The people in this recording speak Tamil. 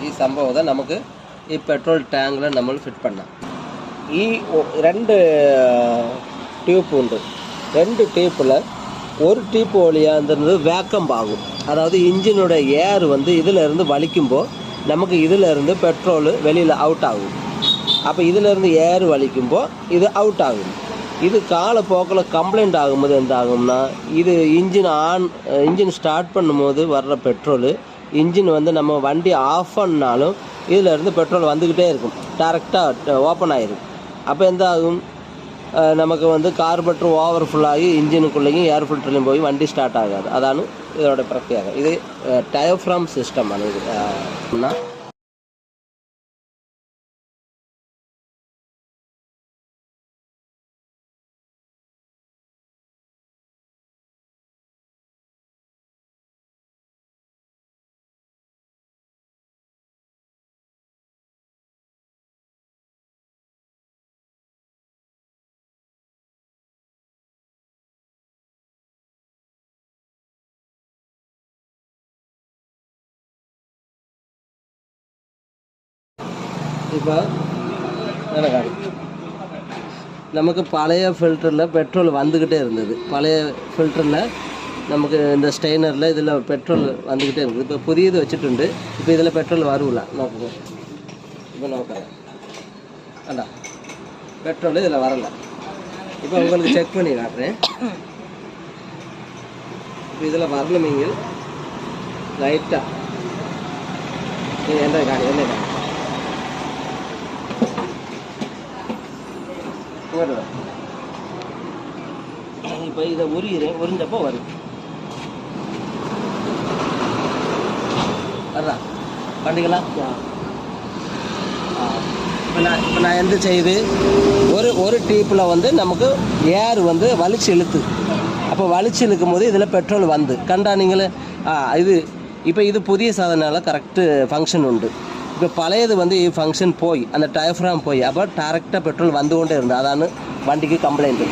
ഈ സംഭവം നമുക്ക് ഈ പെട്രോൾ ടാങ്കിൽ നമ്മൾ ഫിറ്റ് பண்ணலாம். ഈ 2 டியூப் உண்டு. 2 டியூப்பில் ஒரு டியூப் வழியாக இருந்தது வேக்கம் ஆகும். அதாவது இன்ஜினோட ஏர் வந்து இதிலேருந்து வலிக்கும்போது நமக்கு இதிலேருந்து பெட்ரோல் வெளியில் அவுட் ஆகும். அப்போ இதிலேருந்து ஏர் வலிக்கும்போது இது அவுட் ஆகும். இது காலப்போக்கில் கம்ப்ளைண்ட் ஆகும்போது எந்த ஆகும்னா, இது இன்ஜின் ஸ்டார்ட் பண்ணும்போது வர்ற பெட்ரோலு இன்ஜின் வந்து நம்ம வண்டி ஆஃப் பண்ணாலும் இதிலேருந்து பெட்ரோல் வந்துக்கிட்டே இருக்கும், டேரெக்டாக ஓப்பன் ஆகிடும். அப்போ எந்த ஆகும், நமக்கு வந்து கார்பரேட்டர் ஓவர்ஃபுல் ஆகி இன்ஜினுக்குள்ளேயும் ஏர் ஃபில்டர்லையும் போய் வண்டி ஸ்டார்ட் ஆகாது. அതാണ് இதோட பிரத்யேகம். இது டயஃப்ராம் சிஸ்டம் ആണ് இதுனா. இப்போ நடக்காது. நமக்கு பழைய ஃபில்டரில் பெட்ரோல் வந்துக்கிட்டே இருந்தது. பழைய ஃபில்டரில் நமக்கு இந்த ஸ்டெய்னரில் இதில் பெட்ரோல் வந்துக்கிட்டே இருக்குது. இப்போ புதியது வச்சுட்டு இப்போ இதில் பெட்ரோல் வரும்ல, நோக்குங்க. இப்போ நோக்கிறேன் அண்ணா, பெட்ரோல் இதில் வரலை. இப்போ உங்களுக்கு செக் பண்ணி காட்டுறேன். இப்போ இதில் வரணுமீங்க லைட்டாக என்ன காணி இப்போ இதை உரிஞ்சப்போ வரும். அதுதான் பண்ணிக்கலாம். இப்போ நான் எந்த செய்து ஒரு டீப்பில் வந்து நமக்கு ஏர் வந்து வலிச்சு இழுத்து, அப்போ வலிச்சு இழுக்கும் போது இதில் பெட்ரோல் வந்து கண்டா நீங்களே இது. இப்போ இது புதிய சாதனால கரெக்டு ஃபங்க்ஷன் உண்டு. இப்போ பழையது வந்து ஃபங்க்ஷன் போய் அந்த டயஃப்ராம் போய் அப்போ டேரெக்டாக பெட்ரோல் வந்து கொண்டே இருந்தது. அതാണ് வண்டிக்கு கம்ப்ளைண்ட்.